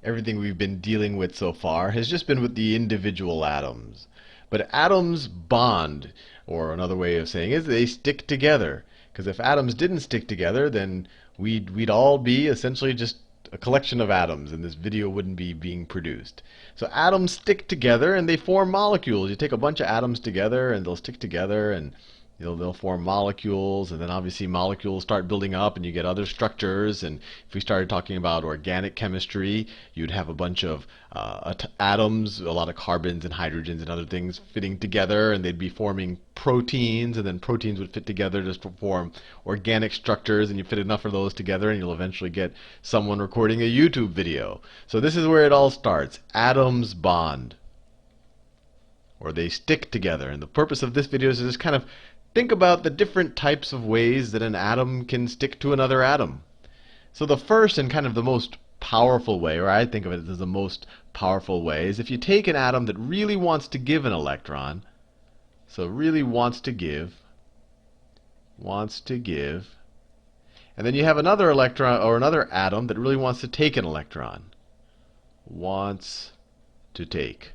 everything we've been dealing with so far has just been with the individual atoms. But atoms bond, or another way of saying it is they stick together. Because if atoms didn't stick together, then we'd all be essentially just a collection of atoms, and this video wouldn't be being produced. So atoms stick together and they form molecules. You take a bunch of atoms together and they'll stick together and they'll form molecules, and then obviously molecules start building up and you get other structures. And if we started talking about organic chemistry, you'd have a bunch of atoms, a lot of carbons and hydrogens and other things fitting together, and they'd be forming proteins, and then proteins would fit together to form organic structures, and you fit enough of those together and you'll eventually get someone recording a YouTube video. So this is where it all starts. Atoms bond, or they stick together. And the purpose of this video is to just kind of think about the different types of ways that an atom can stick to another atom. So the first and kind of the most powerful way, or I think of it as the most powerful way, is if you take an atom that really wants to give an electron, so really wants to give, and then you have another electron or another atom that really wants to take an electron, wants to take.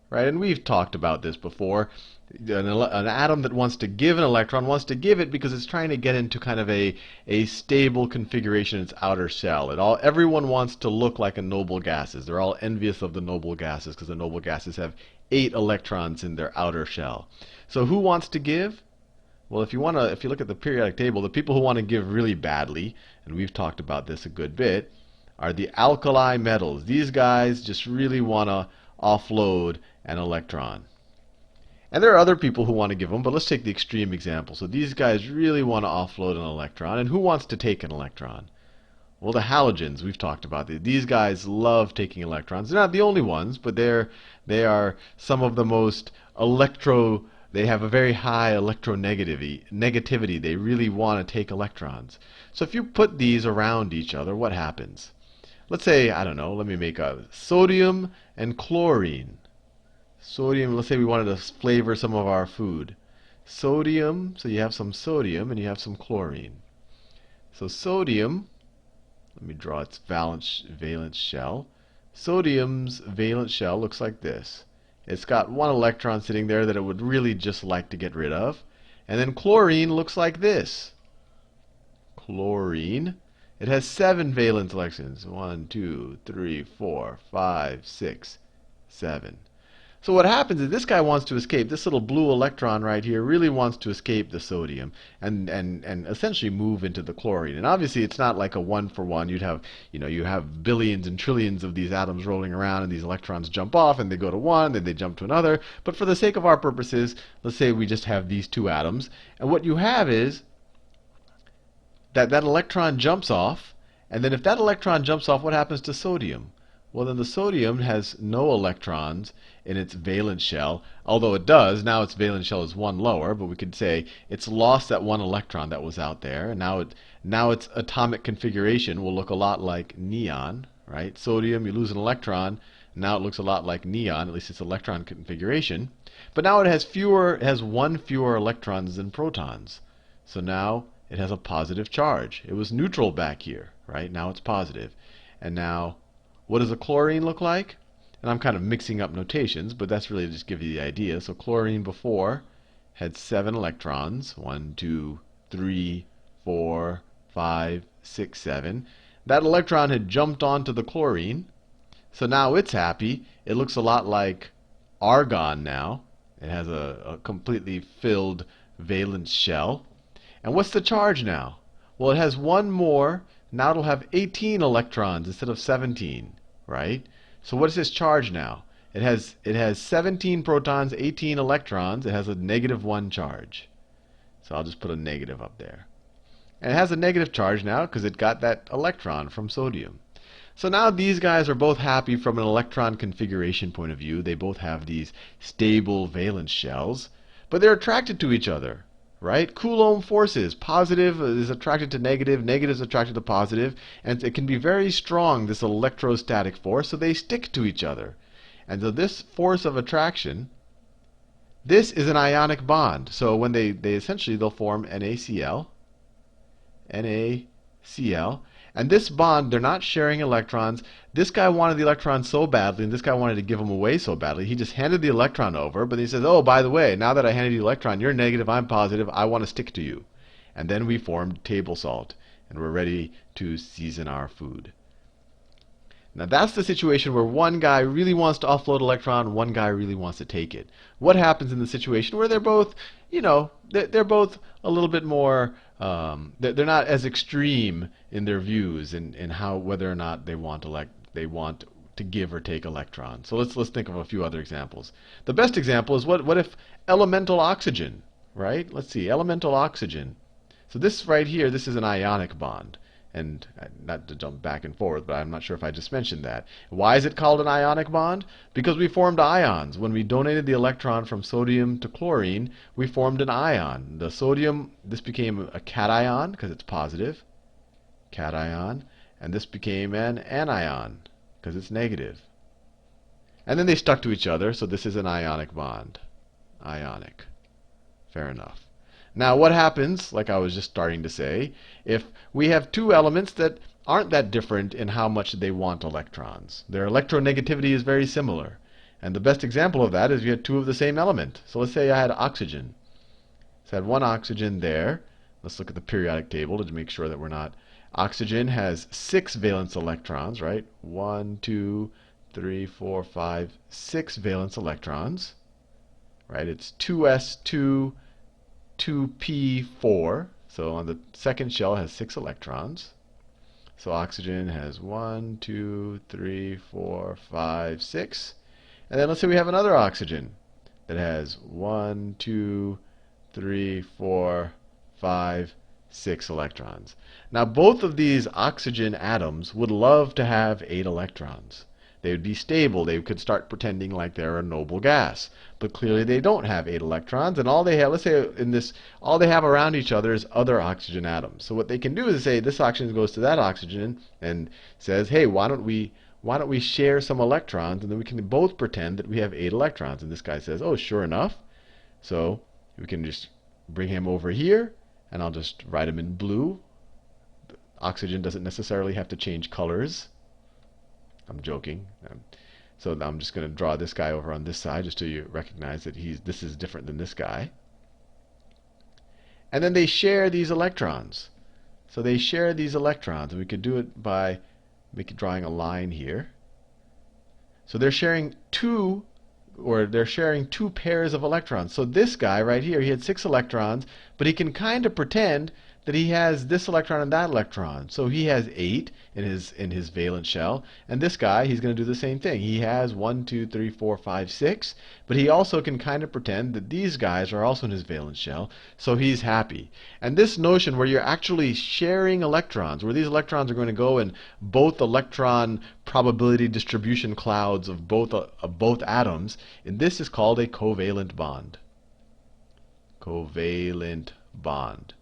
Right? And we've talked about this before. An atom that wants to give an electron wants to give it because it's trying to get into kind of a stable configuration in its outer shell. Everyone wants to look like a noble gases. They're all envious of the noble gases because the noble gases have 8 electrons in their outer shell. So who wants to give? Well, if you look at the periodic table, the people who want to give really badly, and we've talked about this a good bit, are the alkali metals. These guys just really want to offload an electron. And there are other people who want to give them, but let's take the extreme example. So these guys really want to offload an electron. And who wants to take an electron? Well, the halogens, we've talked about. These guys love taking electrons. They're not the only ones, but they are some of the most they have a very high electronegativity. They really want to take electrons. So if you put these around each other, what happens? Let's say, I don't know, let me make a sodium and chlorine. Sodium, let's say we wanted to flavor some of our food. Sodium, so you have some sodium and you have some chlorine. So sodium, let me draw its valence shell. Sodium's valence shell looks like this. It's got one electron sitting there that it would really just like to get rid of. And then chlorine looks like this. Chlorine, it has 7 valence electrons. 1, 2, 3, 4, 5, 6, 7. So what happens is this guy wants to escape. This little blue electron right here really wants to escape the sodium and essentially move into the chlorine. And obviously it's not like a one-for-one. You have billions and trillions of these atoms rolling around, and these electrons jump off and they go to one, then they jump to another. But for the sake of our purposes, let's say we just have these 2 atoms. And what you have is that electron jumps off, and then if that electron jumps off, what happens to sodium? Well, then the sodium has no electrons in its valence shell, although it does. Now its valence shell is 1 lower, but we could say it's lost that 1 electron that was out there. And now its atomic configuration will look a lot like neon, right? Sodium, you lose an electron. Now it looks a lot like neon, at least its electron configuration. But now it has 1 fewer electrons than protons. So now it has a positive charge. It was neutral back here, right? Now it's positive. And now, what does a chlorine look like? And I'm kind of mixing up notations, but that's really just give you the idea. So chlorine before had 7 electrons. 1, 2, 3, 4, 5, 6, 7. That electron had jumped onto the chlorine. So now it's happy. It looks a lot like argon now. It has a completely filled valence shell. And what's the charge now? Well, it has 1 more. Now it'll have 18 electrons instead of 17, right? So what is its charge now? It has 17 protons, 18 electrons. It has a -1 charge. So I'll just put a negative up there. And it has a negative charge now because it got that electron from sodium. So now these guys are both happy from an electron configuration point of view. They both have these stable valence shells, but they're attracted to each other. Right? Coulomb forces. Positive is attracted to negative, negative is attracted to positive, and it can be very strong, this electrostatic force, so they stick to each other. And so this force of attraction, this is an ionic bond. So when they'll form NaCl, And this bond, they're not sharing electrons. This guy wanted the electron so badly, and this guy wanted to give them away so badly, he just handed the electron over, but he says, oh, by the way, now that I handed you the electron, you're negative, I'm positive, I want to stick to you. And then we formed table salt, and we're ready to season our food. Now that's the situation where one guy really wants to offload an electron, one guy really wants to take it. What happens in the situation where they're both, they're both a little bit more, they're not as extreme in their views in how whether or not they want to give or take electrons. So let's think of a few other examples. The best example is what if elemental oxygen, right? Let's see, elemental oxygen. So this right here, this is an ionic bond. And not to jump back and forth, but I'm not sure if I just mentioned that. Why is it called an ionic bond? Because we formed ions. When we donated the electron from sodium to chlorine, we formed an ion. The sodium, this became a cation because it's positive, cation, and this became an anion because it's negative. And then they stuck to each other, so this is an ionic bond. Ionic. Fair enough. Now what happens, like I was just starting to say, if we have two elements that aren't that different in how much they want electrons? Their electronegativity is very similar. And the best example of that is you had two of the same element. So let's say I had oxygen. So I had one oxygen there. Let's look at the periodic table to make sure that we're not. Oxygen has 6 valence electrons, right? 1, 2, 3, 4, 5, 6 valence electrons. Right? It's 2s2, 2p4. So on the second shell has 6 electrons. So oxygen has 1, 2, 3, 4, 5, 6. And then let's say we have another oxygen that has 1, 2, 3, 4, 5, 6 electrons. Now both of these oxygen atoms would love to have 8 electrons. They would be stable. They could start pretending like they're a noble gas. But clearly they don't have 8 electrons, and all they have, let's say in this, all they have around each other is other oxygen atoms. So what they can do is say this oxygen goes to that oxygen and says, hey, why don't we share some electrons, and then we can both pretend that we have 8 electrons. And this guy says, oh, sure enough. So we can just bring him over here, and I'll just write him in blue. Oxygen doesn't necessarily have to change colors. I'm joking. So I'm just going to draw this guy over on this side just so you recognize that this is different than this guy. And then they share these electrons. So they share these electrons, and we could do it by drawing a line here. So they're sharing two pairs of electrons. So this guy right here, he had 6 electrons, but he can kind of pretend that he has this electron and that electron. So he has 8 in his valence shell, and this guy, he's going to do the same thing. He has 1, 2, 3, 4, 5, 6, but he also can kind of pretend that these guys are also in his valence shell, so he's happy. And this notion where you're actually sharing electrons, where these electrons are going to go in both electron probability distribution clouds of both atoms, and this is called a covalent bond. Covalent bond.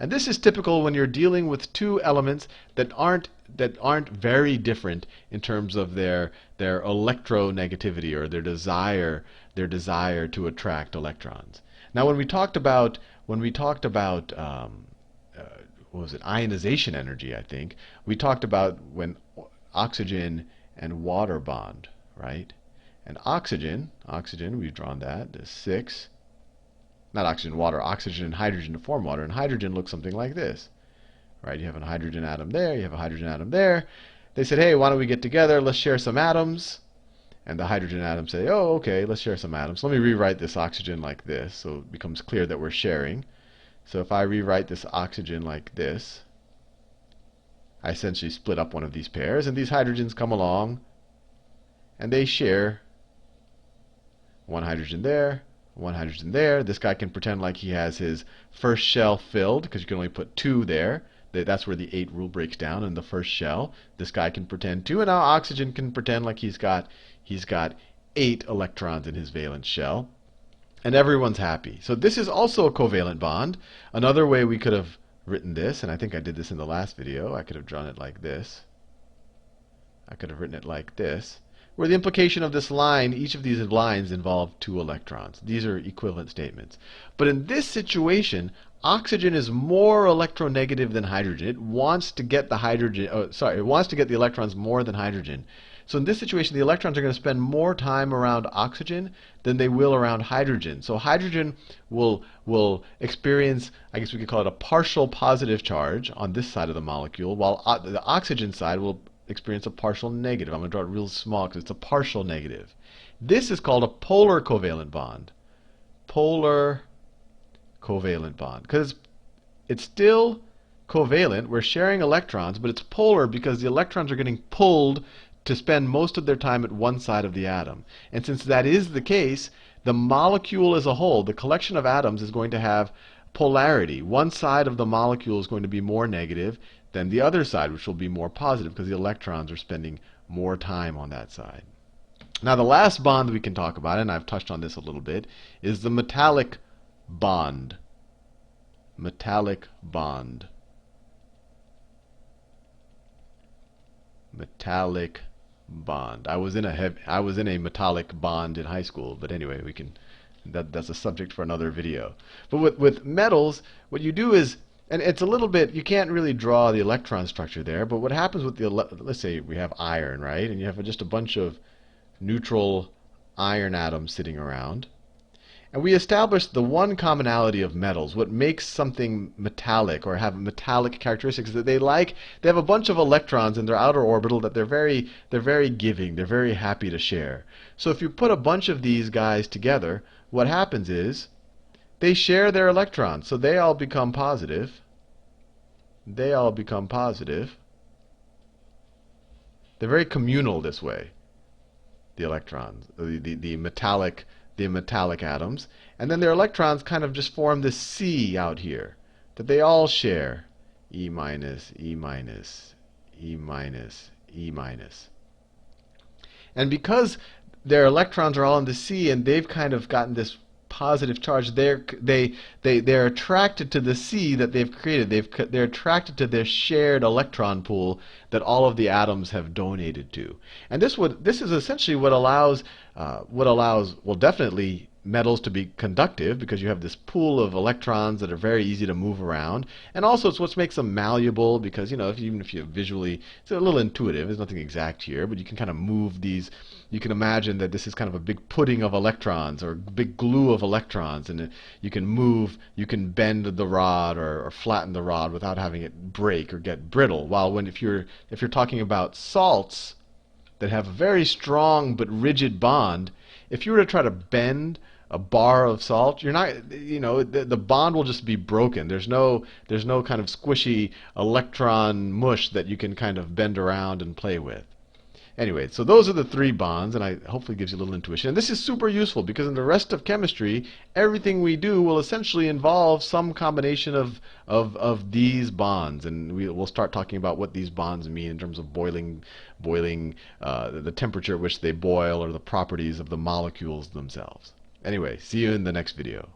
And this is typical when you're dealing with two elements that aren't very different in terms of their electronegativity or their desire to attract electrons. Now, when we talked about what was it, ionization energy, I think we talked about when oxygen and water bond, right? And oxygen, we've drawn that. There's 6. Not oxygen, water, oxygen and hydrogen to form water. And hydrogen looks something like this. Right? You have a hydrogen atom there, you have a hydrogen atom there. They said, hey, why don't we get together, let's share some atoms. And the hydrogen atoms say, oh, okay, let's share some atoms. Let me rewrite this oxygen like this so it becomes clear that we're sharing. So if I rewrite this oxygen like this, I essentially split up one of these pairs, and these hydrogens come along and they share one hydrogen there, one hydrogen there. This guy can pretend like he has his first shell filled because you can only put 2 there. That's where the 8 rule breaks down in the first shell. This guy can pretend 2, and now oxygen can pretend like he's got 8 electrons in his valence shell, and everyone's happy. So this is also a covalent bond. Another way we could have written this, and I think I did this in the last video, I could have drawn it like this. I could have written it like this, where the implication of this line, each of these lines involve 2 electrons. These are equivalent statements. But in this situation, Oxygen is more electronegative than hydrogen. It wants to get the hydrogen, it wants to get the electrons more than hydrogen. So in this situation, the electrons are going to spend more time around oxygen than they will around hydrogen. So hydrogen will experience, I guess we could call it a partial positive charge on this side of the molecule, while the oxygen side will experience a partial negative. I'm going to draw it real small because it's a partial negative. This is called a polar covalent bond. Polar covalent bond, because it's still covalent. We're sharing electrons, but it's polar because the electrons are getting pulled to spend most of their time at one side of the atom. And since that is the case, the molecule as a whole, the collection of atoms, is going to have polarity. One side of the molecule is going to be more negative than the other side, which will be more positive because the electrons are spending more time on that side. Now the last bond that we can talk about, and I've touched on this a little bit, is the metallic bond. Metallic bond. Metallic bond. I was in a metallic bond in high school, but anyway, that's a subject for another video. But with metals, what you do is, and it's a little bit, you can't really draw the electron structure there, but what happens with let's say we have iron, right? And you have just a bunch of neutral iron atoms sitting around. And we established the one commonality of metals, what makes something metallic or have metallic characteristics, is that they have a bunch of electrons in their outer orbital that they're very giving, they're very happy to share. So if you put a bunch of these guys together, what happens is they share their electrons, so they all become positive. They all become positive. They're very communal this way. The electrons, the metallic atoms, and then their electrons kind of just form this C out here that they all share. E minus, E minus, E minus, E minus. And because their electrons are all in the C and they've kind of gotten this positive charge, they're attracted to the C that they've created. They're attracted to their shared electron pool that all of the atoms have donated to. And this is essentially what allows well, definitely metals to be conductive, because you have this pool of electrons that are very easy to move around, and also it's what makes them malleable, because even if you visually, it's a little intuitive, there's nothing exact here, but you can kind of move these. You can imagine that this is kind of a big pudding of electrons or a big glue of electrons, and you can bend the rod or flatten the rod without having it break or get brittle. While if you're talking about salts that have a very strong but rigid bond, if you were to try to bend a bar of salt, you're not, the bond will just be broken. There's no kind of squishy electron mush that you can kind of bend around and play with. Anyway, so those are the three bonds, and I hopefully gives you a little intuition. And this is super useful because in the rest of chemistry, everything we do will essentially involve some combination of these bonds, and we'll start talking about what these bonds mean in terms of boiling, the temperature at which they boil, or the properties of the molecules themselves. Anyway, see you in the next video.